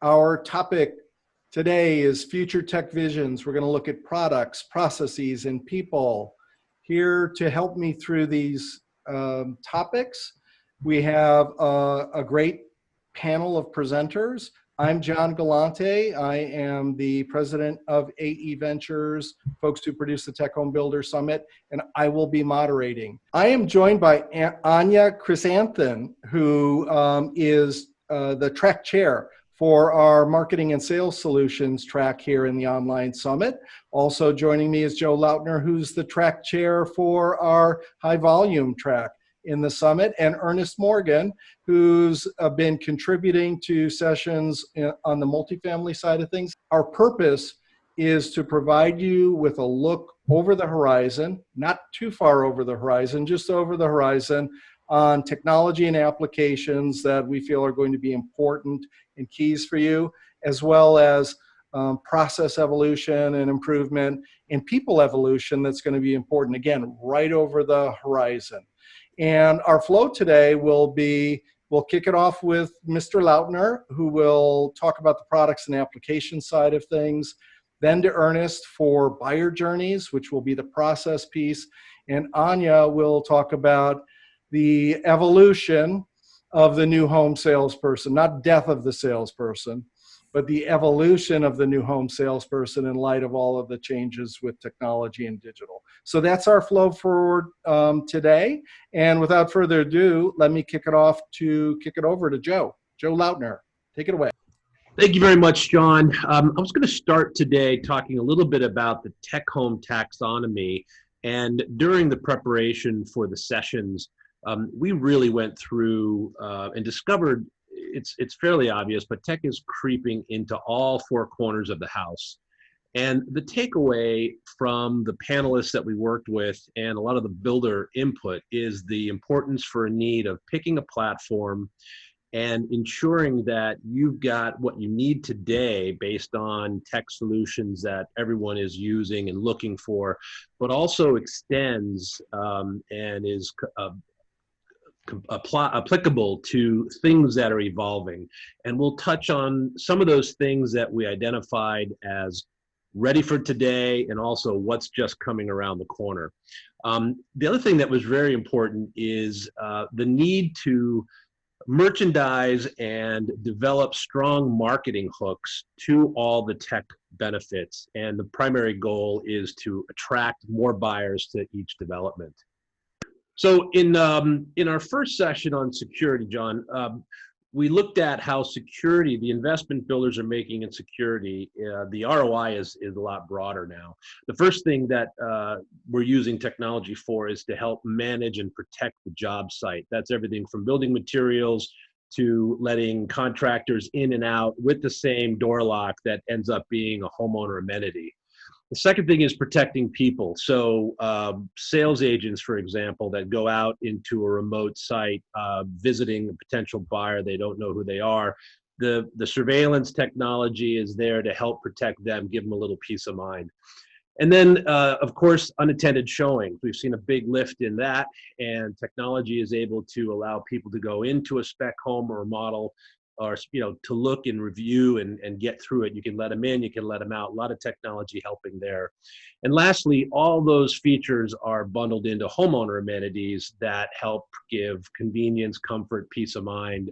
Our topic today is Future Tech Visions. We're going to look at products, processes, and people. Here to help me through these topics, we have a great panel of presenters. I'm John Galante. I am the president of AE Ventures, folks who produce the Tech Home Builder Summit, and I will be moderating. I am joined by Anya Chrysanthon, who is the track chair for our marketing and sales solutions track here in the online summit. Also joining me is Joe Lautner, who's the track chair for our high volume track in the summit, and Ernest Morgan, who's been contributing to sessions on the multifamily side of things. Our purpose is to provide you with a look over the horizon, not too far over the horizon, just over the horizon, on technology and applications that we feel are going to be important and keys for you, as well as process evolution and improvement and people evolution that's going to be important, again, right over the horizon. And our flow today will be, we'll kick it off with Mr. Lautner, who will talk about the products and application side of things, then to Ernest for buyer journeys, which will be the process piece, and Anya will talk about the evolution of the new home salesperson, not death of the salesperson, but the evolution of the new home salesperson in light of all of the changes with technology and digital. So that's our flow for today. And without further ado, let me kick it over to Joe. Joe Lautner, take it away. Thank you very much, John. I was going to start today talking a little bit about the tech home taxonomy. And during the preparation for the sessions, we really went through and discovered it's fairly obvious, but tech is creeping into all four corners of the house. And the takeaway from the panelists that we worked with and a lot of the builder input is the importance for a need of picking a platform and ensuring that you've got what you need today based on tech solutions that everyone is using and looking for, but also extends and is applicable to things that are evolving. And we'll touch on some of those things that we identified as ready for today and also what's just coming around the corner. The other thing that was very important is the need to merchandise and develop strong marketing hooks to all the tech benefits. And the primary goal is to attract more buyers to each development. So in our first session on security, John, we looked at how security, the investment builders are making in security, the ROI is a lot broader now. The first thing that we're using technology for is to help manage and protect the job site. That's everything from building materials to letting contractors in and out with the same door lock that ends up being a homeowner amenity. The second thing is protecting people. So sales agents, for example, that go out into a remote site, visiting a potential buyer, they don't know who they are. The surveillance technology is there to help protect them, give them a little peace of mind. And then, of course, unattended showings. We've seen a big lift in that, and technology is able to allow people to go into a spec home or a model, or to look and review and get through it. You can let them in, you can let them out. A lot of technology helping there. And lastly, all those features are bundled into homeowner amenities that help give convenience, comfort, peace of mind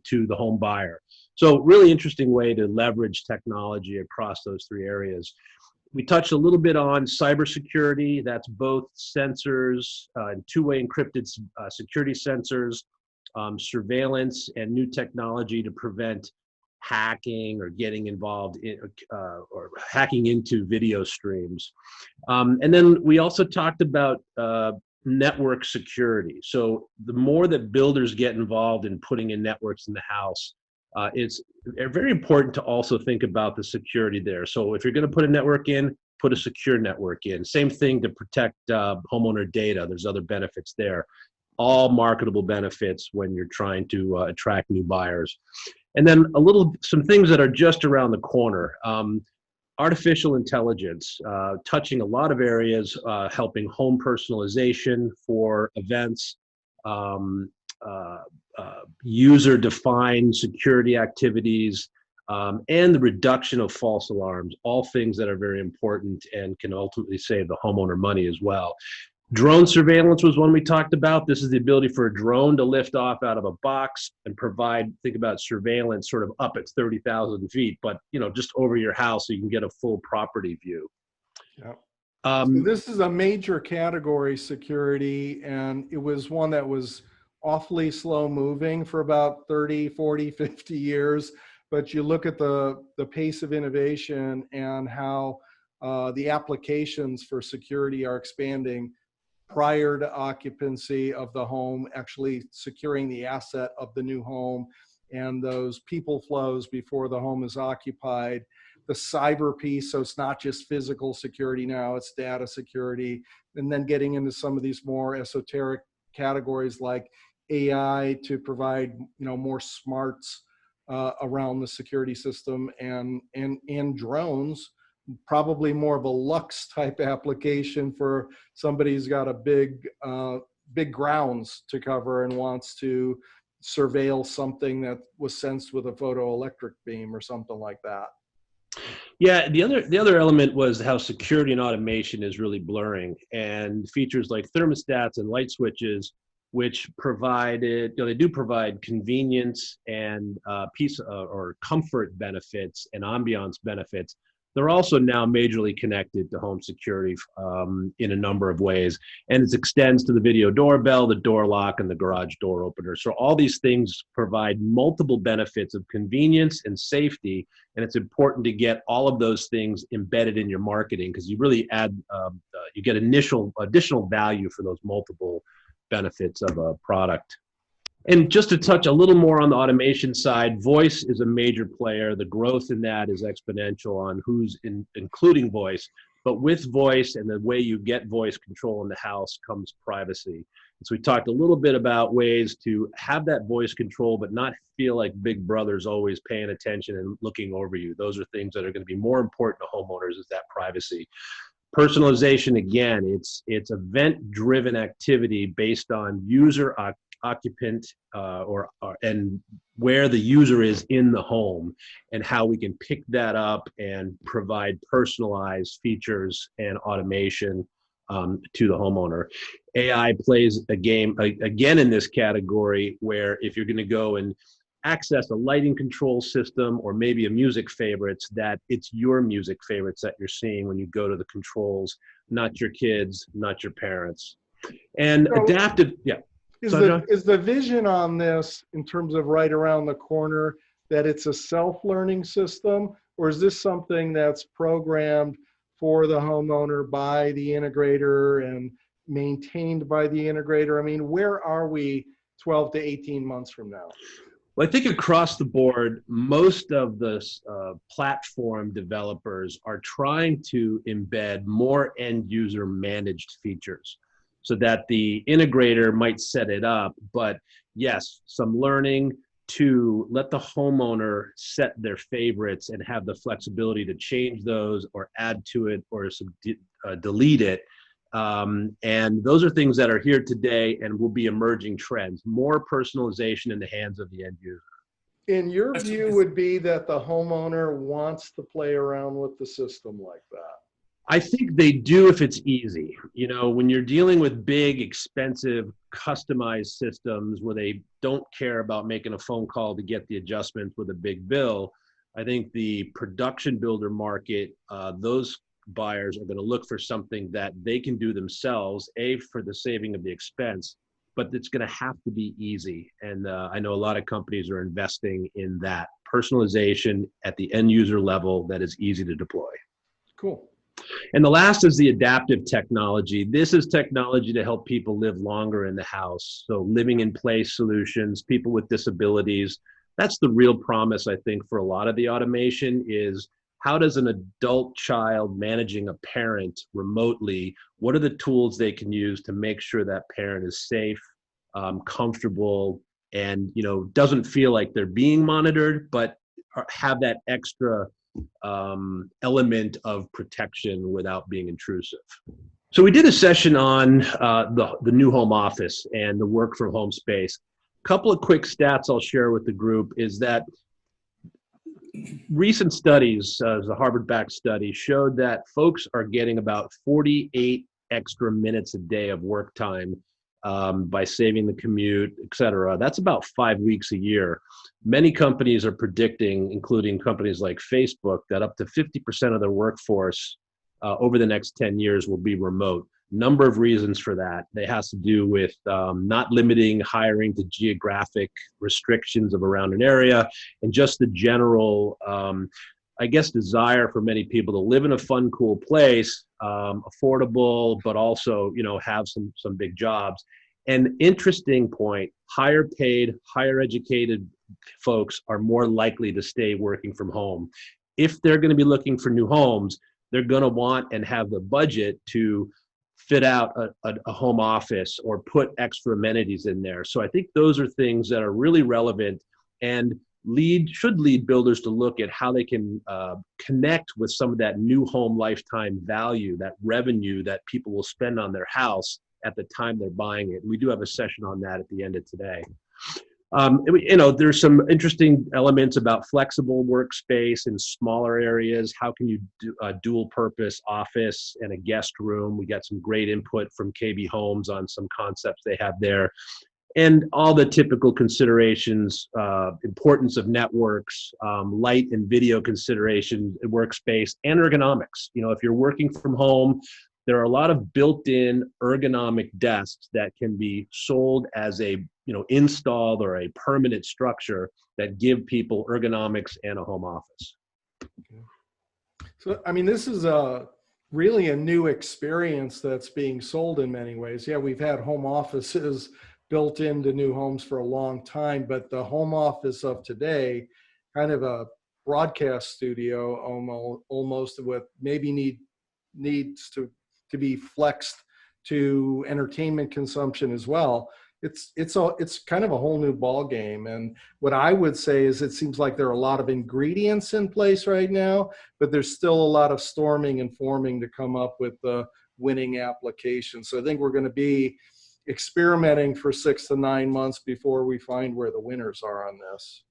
to the home buyer. So really interesting way to leverage technology across those three areas. We touched a little bit on cybersecurity. That's both sensors and two-way encrypted security sensors, surveillance and new technology to prevent hacking or getting involved in or hacking into video streams. And then we also talked about network security. So the more that builders get involved in putting in networks in the house, it's very important to also think about the security there. So if you're going to put a network in, put a secure network in. Same thing to protect homeowner data. There's other benefits there. All marketable benefits when you're trying to attract new buyers. And then some things that are just around the corner. Artificial intelligence, touching a lot of areas, helping home personalization for events, user-defined security activities, and the reduction of false alarms, all things that are very important and can ultimately save the homeowner money as well. Drone surveillance was one we talked about. This is the ability for a drone to lift off out of a box and provide, think about surveillance sort of up at 30,000 feet, but just over your house so you can get a full property view. Yeah. So this is a major category, security, and it was one that was awfully slow moving for about 30, 40, 50 years. But you look at the pace of innovation and how the applications for security are expanding prior to occupancy of the home, actually securing the asset of the new home and those people flows before the home is occupied. The cyber piece, so it's not just physical security now, it's data security. And then getting into some of these more esoteric categories like AI to provide more smarts around the security system, and drones, probably more of a Lux type application for somebody who's got a big grounds to cover and wants to surveil something that was sensed with a photoelectric beam or something like that. Yeah, the other element was how security and automation is really blurring, and features like thermostats and light switches, which provided, they do provide convenience and peace or comfort benefits and ambiance benefits. They're also now majorly connected to home security in a number of ways. And it extends to the video doorbell, the door lock, and the garage door opener. So all these things provide multiple benefits of convenience and safety. And it's important to get all of those things embedded in your marketing, because you really add, you get additional value for those multiple benefits of a product. And just to touch a little more on the automation side, voice is a major player. The growth in that is exponential on who's including voice. But with voice and the way you get voice control in the house comes privacy. And so we talked a little bit about ways to have that voice control, but not feel like Big Brother's always paying attention and looking over you. Those are things that are going to be more important to homeowners, is that privacy. Personalization, again, it's event-driven activity based on user occupant and where the user is in the home, and how we can pick that up and provide personalized features and automation to the homeowner. AI plays a game again in this category, where if you're going to go and access a lighting control system or maybe a music favorites, that it's your music favorites that you're seeing when you go to the controls, not your kids, not your parents. And so, adaptive, yeah. Is the vision on this, in terms of right around the corner, that it's a self-learning system, or is this something that's programmed for the homeowner by the integrator and maintained by the integrator? I mean, where are we 12 to 18 months from now? Well, I think across the board, most of the platform developers are trying to embed more end user managed features, so that the integrator might set it up, but yes, some learning to let the homeowner set their favorites and have the flexibility to change those or add to it or delete it. And those are things that are here today and will be emerging trends. More personalization in the hands of the end user. In your view, would be that the homeowner wants to play around with the system like that? I think they do if it's easy. When you're dealing with big, expensive, customized systems where they don't care about making a phone call to get the adjustments with a big bill, I think the production builder market, those buyers are going to look for something that they can do themselves, for the saving of the expense, but it's going to have to be easy. And I know a lot of companies are investing in that personalization at the end user level that is easy to deploy. Cool. And the last is the adaptive technology. This is technology to help people live longer in the house. So living in place solutions, people with disabilities. That's the real promise, I think, for a lot of the automation, is how does an adult child managing a parent remotely, what are the tools they can use to make sure that parent is safe, comfortable, and doesn't feel like they're being monitored, but have that extra element of protection without being intrusive. So we did a session on the new home office and the work from home space. A couple of quick stats I'll share with the group is that Recent studies, the Harvard-backed study, showed that folks are getting about 48 extra minutes a day of work time by saving the commute, et cetera. That's about 5 weeks a year. Many companies are predicting, including companies like Facebook, that up to 50% of their workforce over the next 10 years will be remote. Number of reasons for that. It has to do with not limiting hiring to geographic restrictions of around an area, and just the general, I guess, desire for many people to live in a fun, cool place, affordable, but also, have some big jobs. An interesting point: higher paid, higher educated folks are more likely to stay working from home. If they're going to be looking for new homes, they're going to want and have the budget to fit out a home office or put extra amenities in there. So I think those are things that are really relevant and should lead builders to look at how they can connect with some of that new home lifetime value, that revenue that people will spend on their house at the time they're buying it. And we do have a session on that at the end of today. There's some interesting elements about flexible workspace in smaller areas. How can you do a dual purpose office and a guest room? We got some great input from KB Homes on some concepts they have there. And all the typical considerations, importance of networks, light and video considerations, workspace, and ergonomics. If you're working from home, there are a lot of built-in ergonomic desks that can be sold as a installed or a permanent structure that give people ergonomics and a home office. So, this is really a new experience that's being sold in many ways. Yeah, we've had home offices built into new homes for a long time, but the home office of today, kind of a broadcast studio almost with maybe needs to be flexed to entertainment consumption as well. It's kind of a whole new ball game. And what I would say is it seems like there are a lot of ingredients in place right now, but there's still a lot of storming and forming to come up with the winning application. So I think we're going to be experimenting for 6 to 9 months before we find where the winners are on this.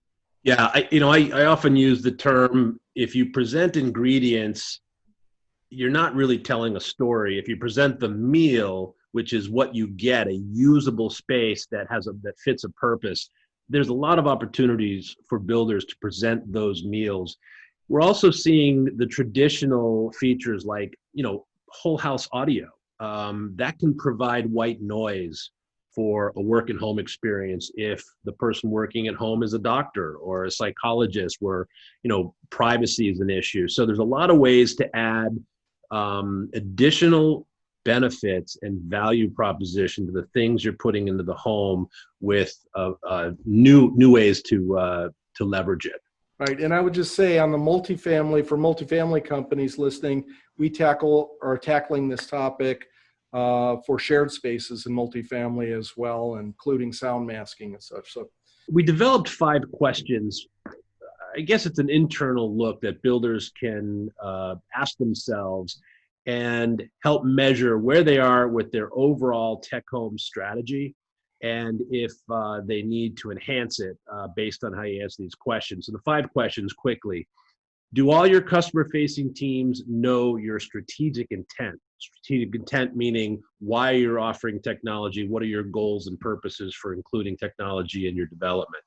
Yeah, I often use the term, if you present ingredients, you're not really telling a story. If you present the meal, which is what you get, a usable space that fits a purpose, there's a lot of opportunities for builders to present those meals. We're also seeing the traditional features like, whole house audio. That can provide white noise for a work and home experience if the person working at home is a doctor or a psychologist where, privacy is an issue. So there's a lot of ways to add additional benefits and value proposition to the things you're putting into the home with new ways to leverage it. Right, and I would just say on the multifamily companies listening, we are tackling this topic for shared spaces in multifamily as well, including sound masking and such. So we developed 5 questions. I guess it's an internal look that builders can ask themselves and help measure where they are with their overall tech home strategy, and if they need to enhance it based on how you answer these questions. So the 5 questions quickly. Do all your customer-facing teams know your strategic intent? Strategic intent meaning why you're offering technology, what are your goals and purposes for including technology in your development?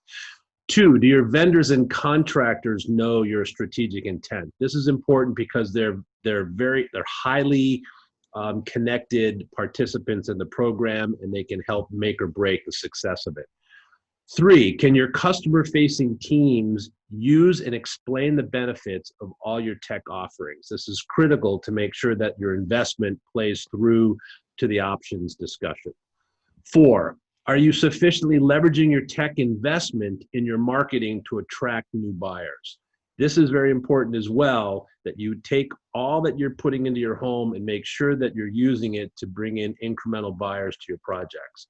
2, do your vendors and contractors know your strategic intent? This is important because they're highly connected participants in the program, and they can help make or break the success of it. 3, can your customer-facing teams use and explain the benefits of all your tech offerings? This is critical to make sure that your investment plays through to the options discussion. 4, are you sufficiently leveraging your tech investment in your marketing to attract new buyers? This is very important as well, that you take all that you're putting into your home and make sure that you're using it to bring in incremental buyers to your projects.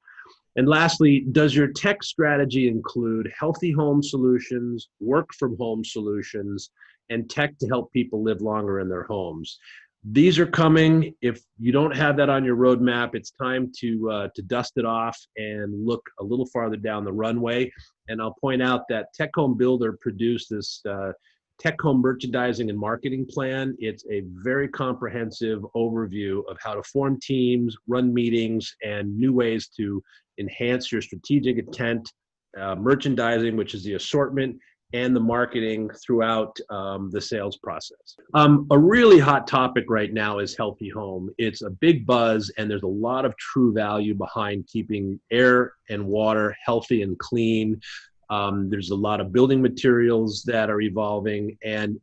And lastly, does your tech strategy include healthy home solutions, work from home solutions, and tech to help people live longer in their homes? These are coming. If you don't have that on your roadmap, it's time to dust it off and look a little farther down the runway. And I'll point out that Tech Home Builder produced this Tech Home Merchandising and Marketing Plan. It's a very comprehensive overview of how to form teams, run meetings, and new ways to enhance your strategic intent, merchandising, which is the assortment, and the marketing throughout the sales process. A really hot topic right now is healthy home. It's a big buzz, and there's a lot of true value behind keeping air and water healthy and clean. There's a lot of building materials that are evolving, and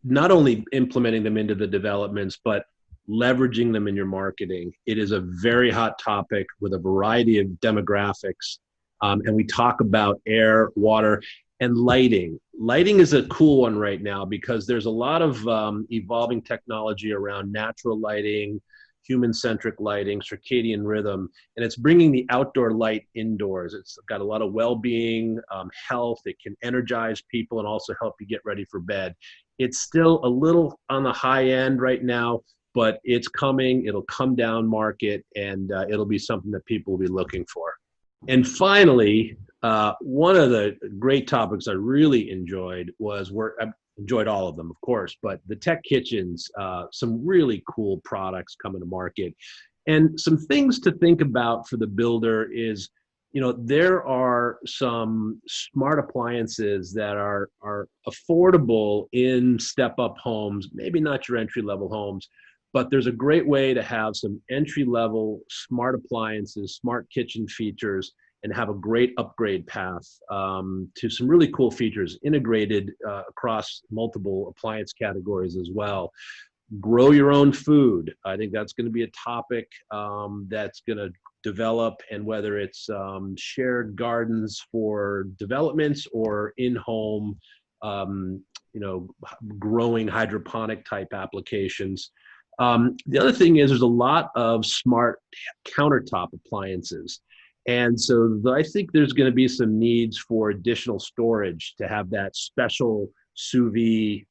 not only implementing them into the developments, but leveraging them in your marketing. It is a very hot topic with a variety of demographics. And we talk about air, water, and lighting. Lighting is a cool one right now because there's a lot of evolving technology around natural lighting, human-centric lighting, circadian rhythm, and it's bringing the outdoor light indoors. It's got a lot of well-being, health. It can energize people and also help you get ready for bed. It's still a little on the high end right now, but it's coming. It'll come down market, and it'll be something that people will be looking for. And finally, one of the great topics I really enjoyed was I enjoyed all of them, of course, but the tech kitchens, some really cool products coming to market. And some things to think about for the builder is, there are some smart appliances that are affordable in step-up homes, maybe not your entry-level homes, but there's a great way to have some entry-level smart appliances, smart kitchen features, and have a great upgrade path to some really cool features integrated across multiple appliance categories as well. Grow your own food. I think that's going to be a topic that's going to develop, and whether it's shared gardens for developments or in-home, growing hydroponic type applications. The other thing is there's a lot of smart countertop appliances. And so I think there's going to be some needs for additional storage to have that special sous vide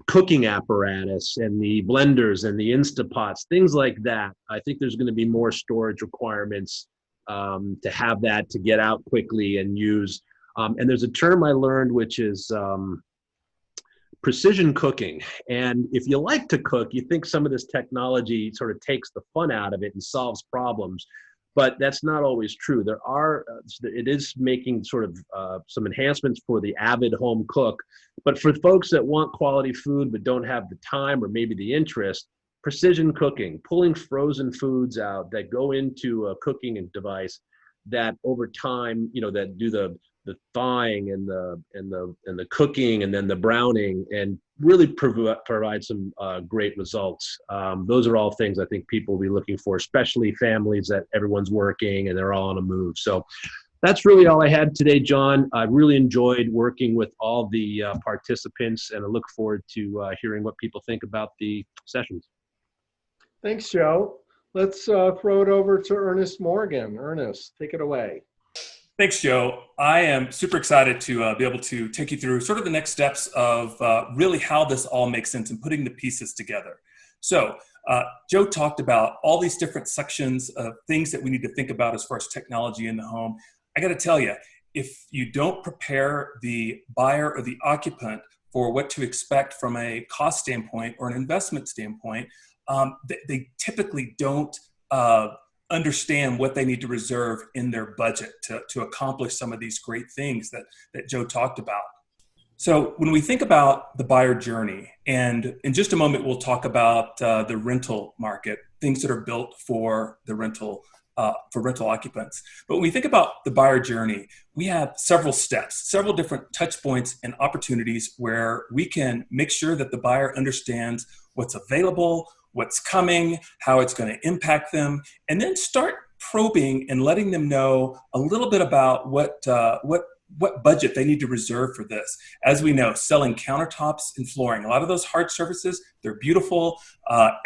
cooking apparatus and the blenders and the Instapots, things like that. I think there's going to be more storage requirements to have that to get out quickly and use. And there's a term I learned, which is precision cooking. And if you like to cook, you think some of this technology sort of takes the fun out of it and solves problems, but that's not always true. It is making sort of some enhancements for the avid home cook, but for folks that want quality food but don't have the time or maybe the interest, precision cooking, pulling frozen foods out that go into a cooking device that over time, that do the thawing and the cooking and then the browning, and really provide some great results. Those are all things I think people will be looking for, especially families that everyone's working and they're all on a move. So that's really all I had today, John. I really enjoyed working with all the participants, and I look forward to hearing what people think about the sessions. Thanks, Joe. Let's throw it over to Ernest Morgan. Ernest, take it away. Thanks, Joe. I am super excited to be able to take you through sort of the next steps of really how this all makes sense and putting the pieces together. So Joe talked about all these different sections of things that we need to think about as far as technology in the home. I got to tell you, if you don't prepare the buyer or the occupant for what to expect from a cost standpoint or an investment standpoint, they typically don't understand what they need to reserve in their budget to accomplish some of these great things that Joe talked about. So when we think about the buyer journey, and in just a moment, we'll talk about the rental market, things that are built for the rental occupants. But when we think about the buyer journey, we have several steps, several different touch points and opportunities where we can make sure that the buyer understands what's available, what's coming, how it's going to impact them, and then start probing and letting them know a little bit about what budget they need to reserve for this. As we know, selling countertops and flooring, a lot of those hard surfaces, they're beautiful.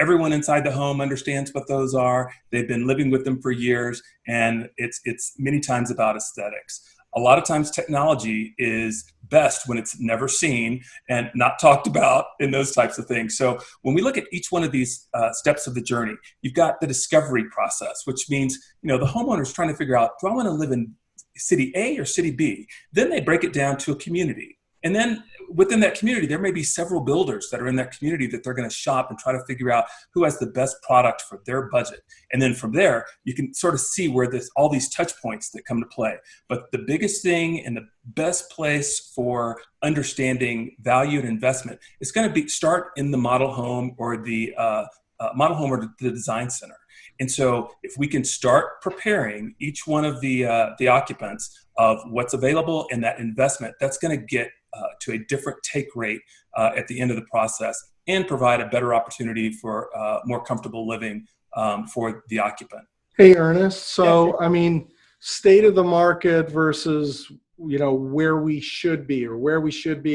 Everyone inside the home understands what those are. They've been living with them for years, and it's many times about aesthetics. A lot of times technology is best when it's never seen and not talked about in those types of things. So when we look at each one of these steps of the journey, you've got the discovery process, which means, the homeowner is trying to figure out, do I want to live in city A or city B. Then they break it down to a community. And then within that community, there may be several builders that are in that community that they're going to shop and try to figure out who has the best product for their budget. And then from there, you can sort of see where all these touch points that come to play. But the biggest thing and the best place for understanding value and investment is going to start in the model home or the design center. And so if we can start preparing each one of the occupants of what's available and that investment, that's going to get to a different take rate at the end of the process and provide a better opportunity for more comfortable living for the occupant. Hey, Ernest. So, Yeah. I mean, state of the market versus, where we should be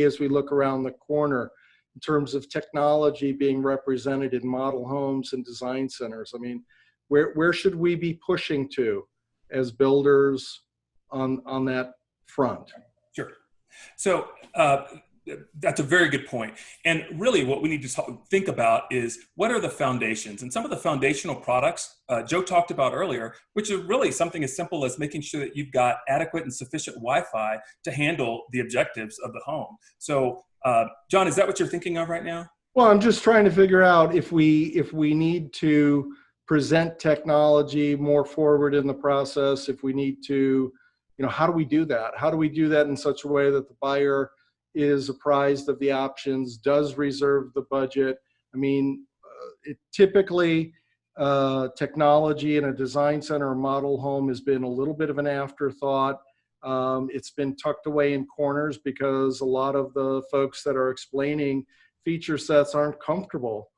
as we look around the corner in terms of technology being represented in model homes and design centers. I mean, where should we be pushing to as builders on that front? Sure. So that's a very good point. And really what we need to think about is what are the foundations? And some of the foundational products Joe talked about earlier, which is really something as simple as making sure that you've got adequate and sufficient Wi-Fi to handle the objectives of the home. So John, is that what you're thinking of right now? Well, I'm just trying to figure out if we need to present technology more forward in the process, if we need to, how do we do that? How do we do that in such a way that the buyer is apprised of the options, does reserve the budget? I mean, typically technology in a design center or model home has been a little bit of an afterthought. It's been tucked away in corners because a lot of the folks that are explaining feature sets aren't comfortable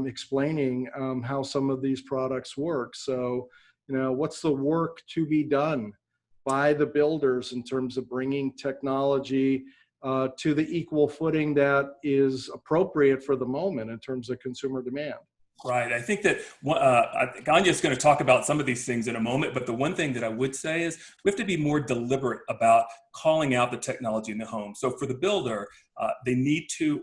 explaining how some of these products work. So, what's the work to be done by the builders in terms of bringing technology to the equal footing that is appropriate for the moment in terms of consumer demand? Right. I think that I think Anya's going to talk about some of these things in a moment, but the one thing that I would say is we have to be more deliberate about calling out the technology in the home. So for the builder, they need to,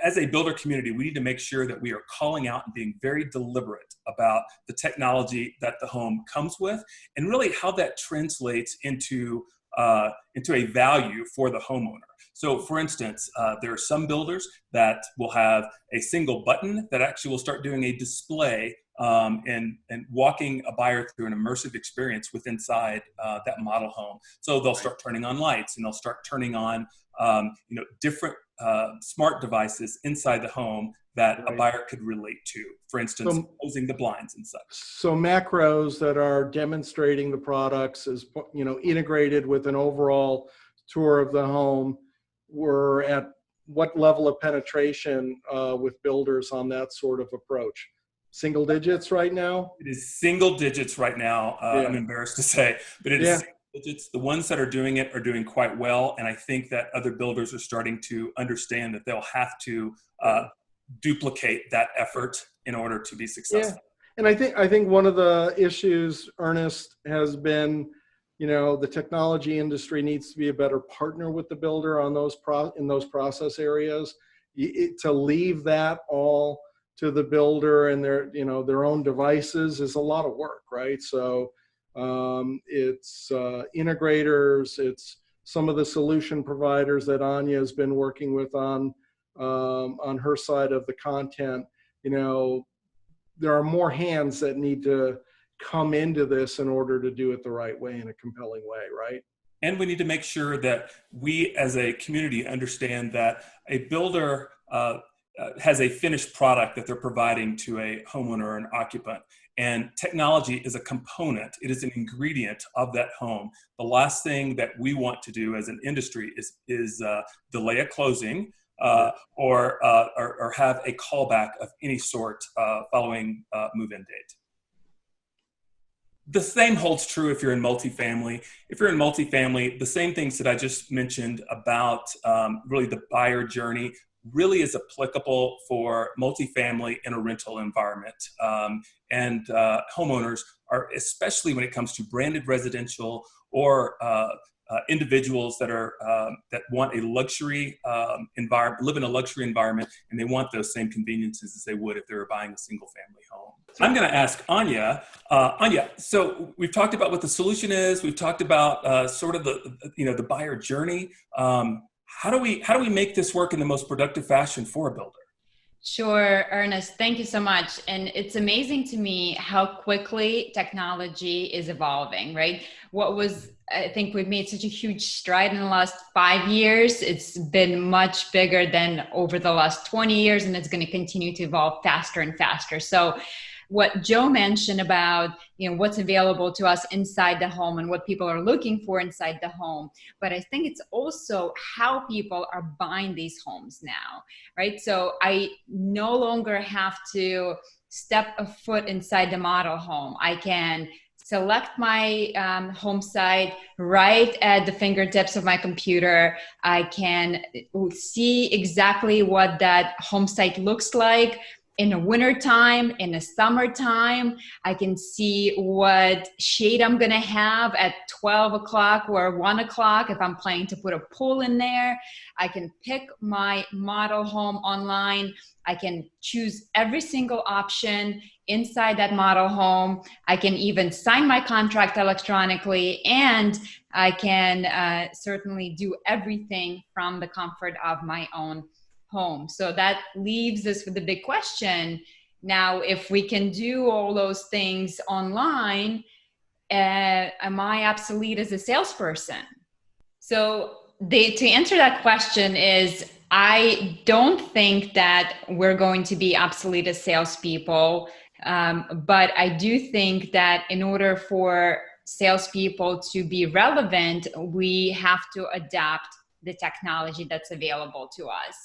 as a builder community, we need to make sure that we are calling out and being very deliberate about the technology that the home comes with and really how that translates into a value for the homeowner. So for instance, there are some builders that will have a single button that actually will start doing a display and walking a buyer through an immersive experience within that model home. So they'll start turning on lights and they'll start turning on different smart devices inside the home that a buyer could relate to. For instance, closing the blinds and such. So macros that are demonstrating the products as integrated with an overall tour of the home. We're at what level of penetration with builders on that sort of approach? Single digits right now? It is single digits right now. Yeah. I'm embarrassed to say, but it is single digits. The ones that are doing it are doing quite well. And I think that other builders are starting to understand that they'll have to duplicate that effort in order to be successful. Yeah. And I think one of the issues, Ernest, has been, the technology industry needs to be a better partner with the builder on in those process areas. To leave that all to the builder and their own devices is a lot of work, right? So it's integrators, it's some of the solution providers that Anya has been working with on her side of the content. There are more hands that need to come into this in order to do it the right way in a compelling way, right? And we need to make sure that we as a community understand that a builder has a finished product that they're providing to a homeowner or an occupant. And technology is a component. It is an ingredient of that home. The last thing that we want to do as an industry is delay a closing or have a callback of any sort following move-in date. The same holds true if you're in multifamily. If you're in multifamily, the same things that I just mentioned about really the buyer journey really is applicable for multifamily in a rental environment. And homeowners are, especially when it comes to branded residential or individuals that are that want a luxury environment, live in a luxury environment, and they want those same conveniences as they would if they were buying a single family home. I'm going to ask Anya. Anya, so we've talked about what the solution is. We've talked about sort of the buyer journey. How do we make this work in the most productive fashion for a builder? Sure, Ernest, thank you so much. And it's amazing to me how quickly technology is evolving, right? I think we've made such a huge stride in the last 5 years. It's been much bigger than over the last 20 years, and it's going to continue to evolve faster and faster. So what Joe mentioned about, what's available to us inside the home and what people are looking for inside the home. But I think it's also how people are buying these homes now, right? So I no longer have to step a foot inside the model home. I can select my home site right at the fingertips of my computer. I can see exactly what that home site looks like in the wintertime, in the summertime. I can see what shade I'm gonna have at 12 o'clock or 1 o'clock if I'm planning to put a pool in there. I can pick my model home online. I can choose every single option inside that model home. I can even sign my contract electronically, and I can certainly do everything from the comfort of my own home. So that leaves us with the big question. Now, if we can do all those things online, am I obsolete as a salesperson? So to answer that question is, I don't think that we're going to be obsolete as salespeople, but I do think that in order for salespeople to be relevant, we have to adapt the technology that's available to us.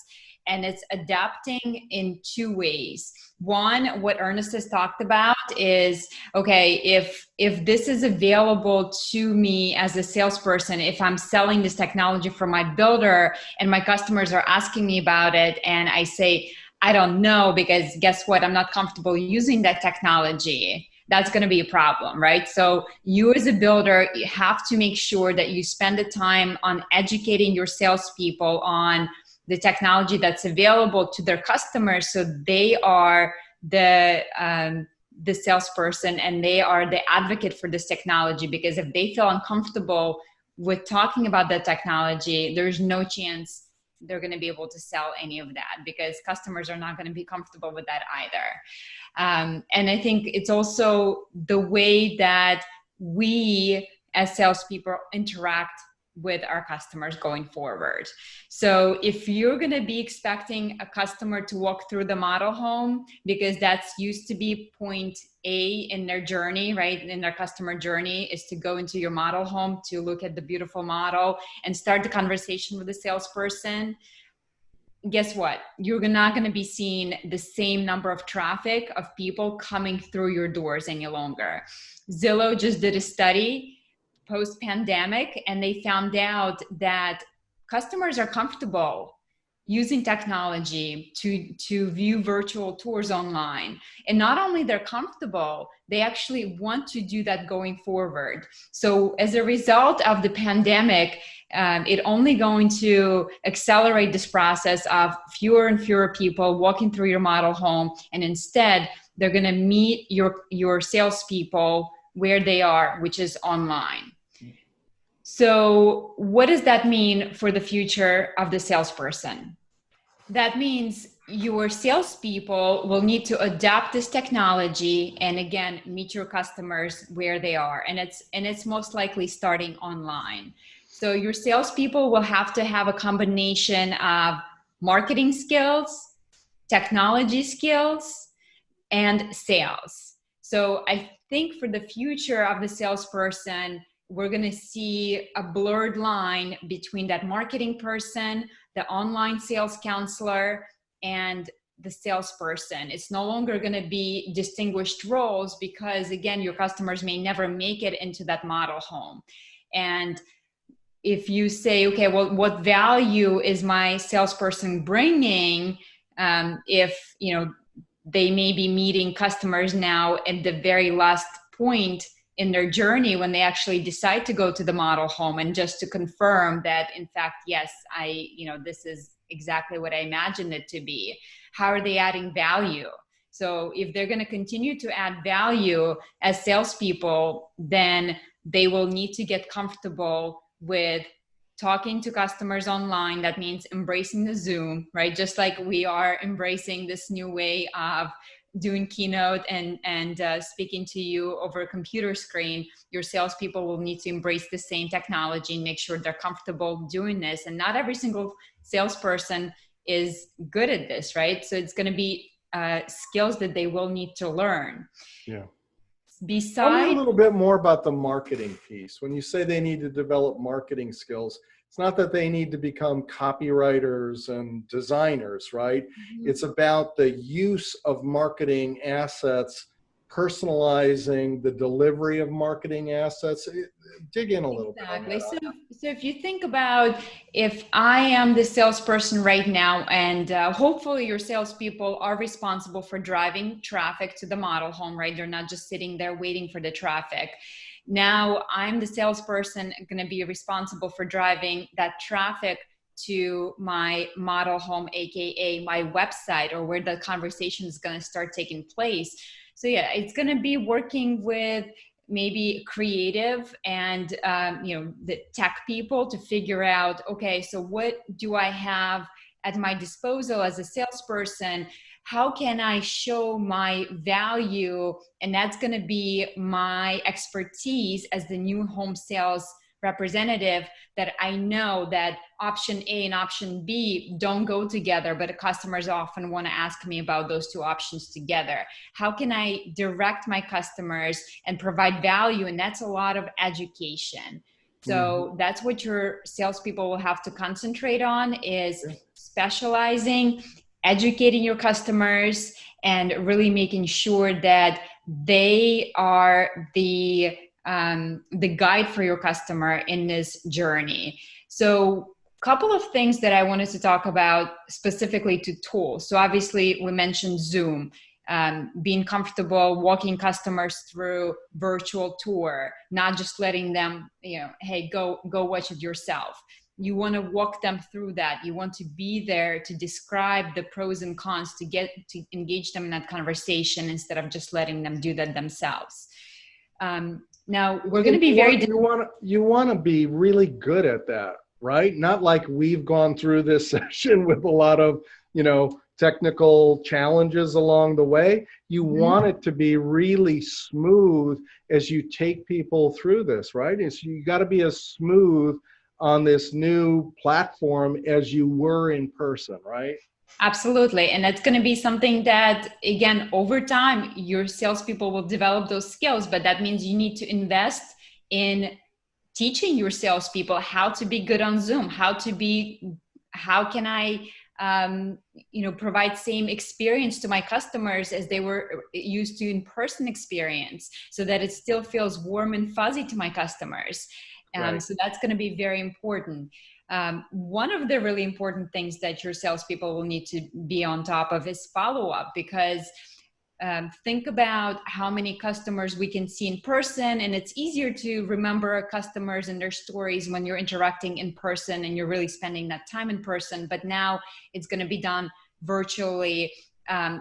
And it's adapting in two ways. One, what Ernest has talked about is, okay, if this is available to me as a salesperson, if I'm selling this technology for my builder and my customers are asking me about it, and I say, I don't know, because guess what? I'm not comfortable using that technology. That's going to be a problem, right? So you as a builder, you have to make sure that you spend the time on educating your salespeople on the technology that's available to their customers, so they are the salesperson and they are the advocate for this technology. Because if they feel uncomfortable with talking about that technology, there's no chance they're going to be able to sell any of that, because customers are not going to be comfortable with that either. And I think it's also the way that we as salespeople interact with our customers going forward. So if you're going to be expecting a customer to walk through the model home, because that's used to be point A in their journey, right? In their customer journey is to go into your model home, to look at the beautiful model and start the conversation with the salesperson. Guess what? You're not going to be seeing the same number of traffic of people coming through your doors any longer. Zillow just did a study post-pandemic, and they found out that customers are comfortable using technology to view virtual tours online. And not only they're comfortable, they actually want to do that going forward. So as a result of the pandemic, it only going to accelerate this process of fewer and fewer people walking through your model home, and instead they're going to meet your salespeople where they are, which is online. So what does that mean for the future of the salesperson? That means your salespeople will need to adapt this technology and, again, meet your customers where they are. And it's most likely starting online. So your salespeople will have to have a combination of marketing skills, technology skills, and sales. So I think for the future of the salesperson, we're going to see a blurred line between that marketing person, the online sales counselor, and the salesperson. It's no longer going to be distinguished roles, because, again, your customers may never make it into that model home. And if you say, okay, well, what value is my salesperson bringing? If they may be meeting customers now at the very last point in their journey when they actually decide to go to the model home, and just to confirm that, in fact, yes, this is exactly what I imagined it to be. How are they adding value? So if they're going to continue to add value as salespeople, then they will need to get comfortable with talking to customers online. That means embracing the Zoom, right? Just like we are embracing this new way of doing keynote and speaking to you over a computer screen. Your salespeople will need to embrace the same technology and make sure they're comfortable doing this. And not every single salesperson is good at this, right? So it's going to be skills that they will need to learn. Yeah. Besides, tell me a little bit more about the marketing piece. When you say they need to develop marketing skills, it's not that they need to become copywriters and designers, right? Mm-hmm. It's about the use of marketing assets, personalizing the delivery of marketing assets. Dig in a little bit on that. Exactly. So if you think about, if I am the salesperson right now, and hopefully your salespeople are responsible for driving traffic to the model home, right? They're not just sitting there waiting for the traffic. Now I'm the salesperson going to be responsible for driving that traffic to my model home, AKA my website, or where the conversation is going to start taking place. So yeah, it's going to be working with maybe creative and the tech people to figure out, okay, so what do I have at my disposal as a salesperson? How can I show my value? And that's going to be my expertise as the new home sales representative, that I know that option A and option B don't go together, but customers often want to ask me about those two options together. How can I direct my customers and provide value? And that's a lot of education. So that's what your salespeople will have to concentrate on, is specializing, educating your customers, and really making sure that they are the guide for your customer in this journey. So a couple of things that I wanted to talk about specifically to tools. So obviously we mentioned Zoom, being comfortable walking customers through virtual tour, not just letting them, hey, go watch it yourself. You want to walk them through that. You want to be there to describe the pros and cons, to get to engage them in that conversation instead of just letting them do that themselves. Now we're going to be you want to be really good at that, right? Not like we've gone through this session with a lot of, technical challenges along the way. You want it to be really smooth as you take people through this, right? So you got to be as smooth on this new platform as you were in person, right? Absolutely. And that's going to be something that, again, over time, your salespeople will develop those skills, but that means you need to invest in teaching your salespeople how to be good on Zoom, how can I, provide same experience to my customers as they were used to in-person experience, so that it still feels warm and fuzzy to my customers. Right. So that's going to be very important. One of the really important things that your salespeople will need to be on top of is follow-up, because think about how many customers we can see in person, and it's easier to remember customers and their stories when you're interacting in person and you're really spending that time in person. But now it's going to be done virtually.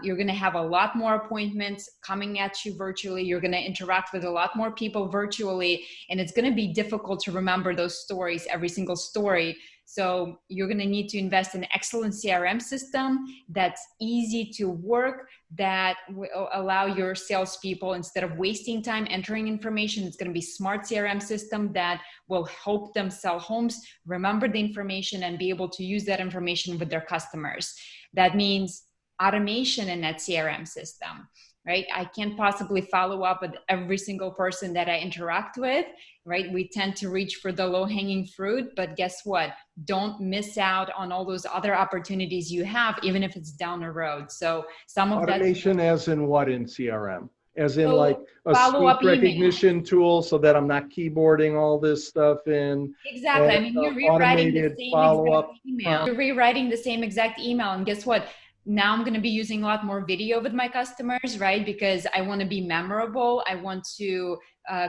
You're going to have a lot more appointments coming at you virtually. You're going to interact with a lot more people virtually, and it's going to be difficult to remember those stories, every single story. So you're going to need to invest in an excellent CRM system that's easy to work, that will allow your salespeople, instead of wasting time entering information, it's going to be smart CRM system that will help them sell homes, remember the information, and be able to use that information with their customers. That means automation in that CRM system, right? I can't possibly follow up with every single person that I interact with, right? We tend to reach for the low-hanging fruit, but guess what? Don't miss out on all those other opportunities you have, even if it's down the road. So some of automation that, as in what in CRM? As in, so like a speech recognition tool, so that I'm not keyboarding all this stuff in. Exactly. I mean, you're rewriting the same exact email. You're rewriting the same exact email, and guess what? Now I'm going to be using a lot more video with my customers, right? Because I want to be memorable. I want to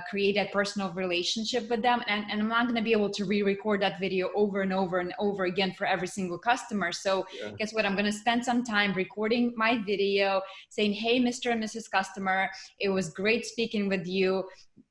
create that personal relationship with them. And I'm not going to be able to re-record that video over and over and over again for every single customer. So guess what? I'm going to spend some time recording my video saying, hey, Mr. and Mrs. Customer, it was great speaking with you.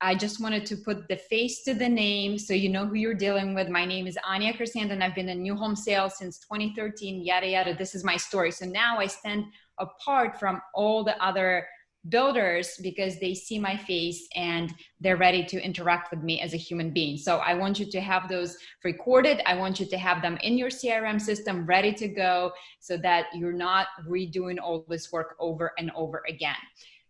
I just wanted to put the face to the name so you know who you're dealing with. My name is Anya Crescent, and I've been in new home sales since 2013, yada, yada. This is my story. So now I stand apart from all the other builders because they see my face and they're ready to interact with me as a human being. So I want you to have those recorded. I want you to have them in your CRM system ready to go so that you're not redoing all this work over and over again.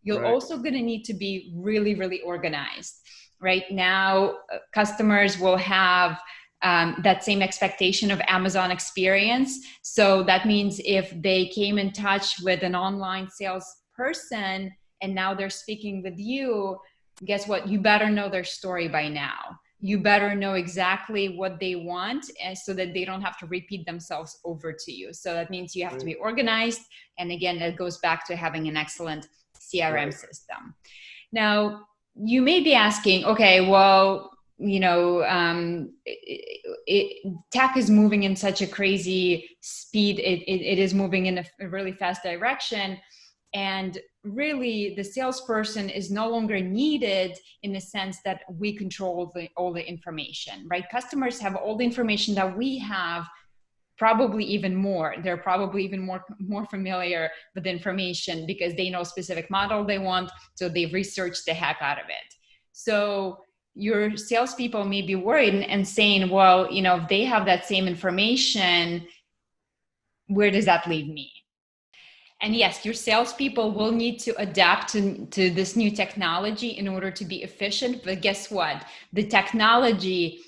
You're also going to need to be really, really organized. Right now, customers will have that same expectation of Amazon experience. So that means if they came in touch with an online salesperson and now they're speaking with you, guess what? You better know their story by now. You better know exactly what they want so that they don't have to repeat themselves over to you. So that means you have to be organized. And again, that goes back to having an excellent CRM system. Now, you may be asking, okay, well, you know, tech is moving in such a crazy speed. It is moving in a really fast direction. And really, the salesperson is no longer needed in the sense that we control all the information, right? Customers have all the information that we have, probably even more. They're probably even more familiar with the information because they know a specific model they want, so they've researched the heck out of it. So your salespeople may be worried and saying, well, you know, if they have that same information, where does that leave me? And yes, your salespeople will need to adapt to this new technology in order to be efficient. But guess what? The technology,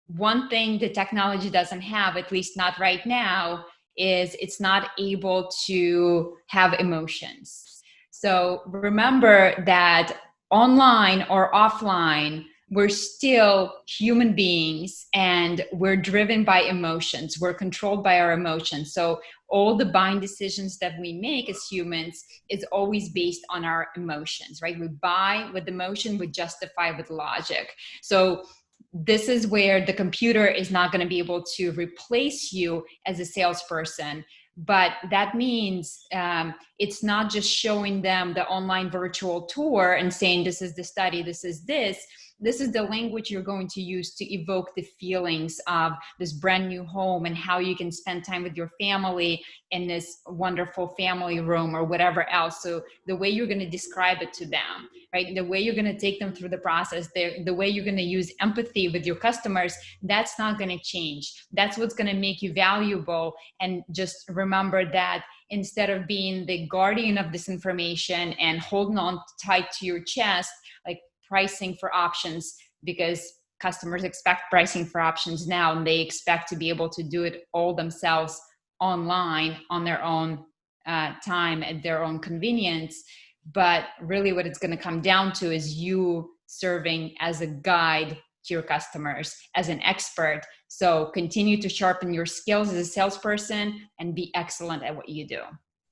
one thing the technology doesn't have, at least not right now, is it's not able to have emotions. So remember that online or offline, we're still human beings and we're driven by emotions. We're controlled by our emotions. So all the buying decisions that we make as humans is always based on our emotions, right? We buy with emotion, we justify with logic. So this is where the computer is not going to be able to replace you as a salesperson. But that means it's not just showing them the online virtual tour and saying, this is the study, this is this. This is the language you're going to use to evoke the feelings of this brand new home and how you can spend time with your family in this wonderful family room or whatever else. So the way you're going to describe it to them, right? The way you're going to take them through the process, the way you're going to use empathy with your customers, that's not going to change. That's what's going to make you valuable. And just remember that instead of being the guardian of this information and holding on tight to your chest, like pricing for options, because customers expect pricing for options now, and they expect to be able to do it all themselves online on their own time at their own convenience. But really what it's going to come down to is you serving as a guide to your customers, as an expert. So continue to sharpen your skills as a salesperson and be excellent at what you do.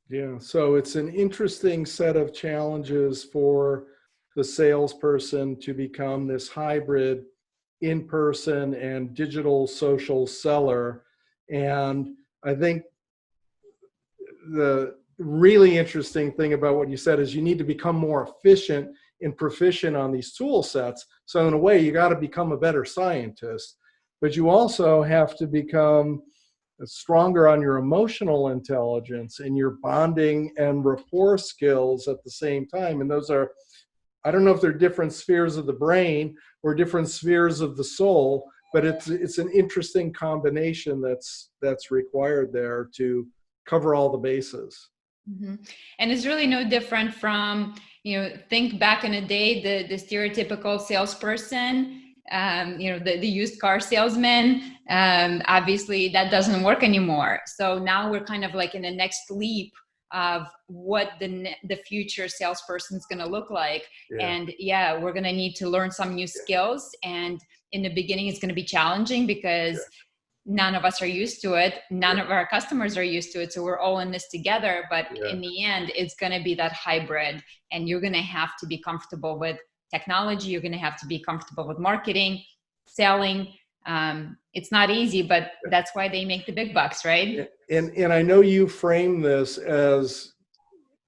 Yeah, so it's an interesting set of challenges for the salesperson to become this hybrid in-person and digital social seller. And I think the really interesting thing about what you said is you need to become more efficient and proficient on these tool sets. So in a way, you got to become a better scientist, but you also have to become stronger on your emotional intelligence and your bonding and rapport skills at the same time. And those are, I don't know if they're different spheres of the brain or different spheres of the soul, but it's an interesting combination that's required there to cover all the bases. Mm-hmm. And it's really no different from, think back in a day, the stereotypical salesperson, the used car salesman. Obviously that doesn't work anymore. So now we're kind of like in the next leap of what the future salesperson is going to look like. Yeah. And we're going to need to learn some new skills. And in the beginning, it's going to be challenging because none of us are used to it. None of our customers are used to it. So we're all in this together. But in the end, it's going to be that hybrid, and you're going to have to be comfortable with technology. You're going to have to be comfortable with marketing, selling. It's not easy, but that's why they make the big bucks, right? And I know you frame this as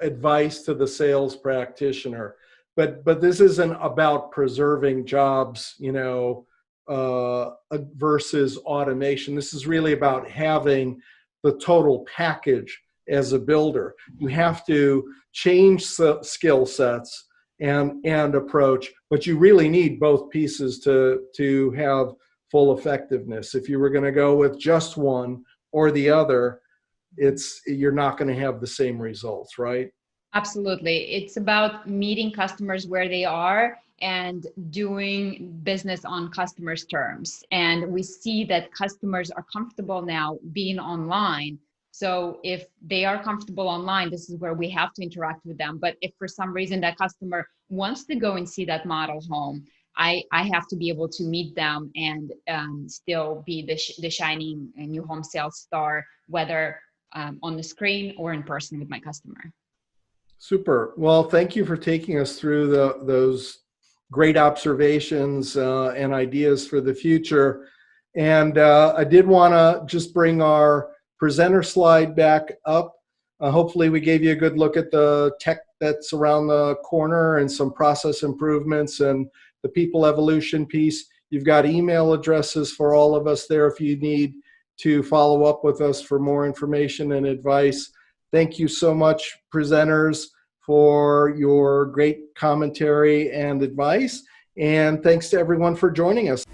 advice to the sales practitioner, but this isn't about preserving jobs, versus automation. This is really about having the total package as a builder. You have to change skill sets and approach, but you really need both pieces to have full effectiveness. If you were going to go with just one or the other, you're not going to have the same results, right? Absolutely. It's about meeting customers where they are and doing business on customers' terms. And we see that customers are comfortable now being online. So if they are comfortable online, this is where we have to interact with them. But if for some reason that customer wants to go and see that model home, I have to be able to meet them and still be the shining new home sales star, whether on the screen or in person with my customer. Super. Well, thank you for taking us through those great observations and ideas for the future. And I did want to just bring our presenter slide back up. Hopefully we gave you a good look at the tech that's around the corner and some process improvements and the people evolution piece. You've got email addresses for all of us there if you need to follow up with us for more information and advice. Thank you so much, presenters, for your great commentary and advice. And thanks to everyone for joining us.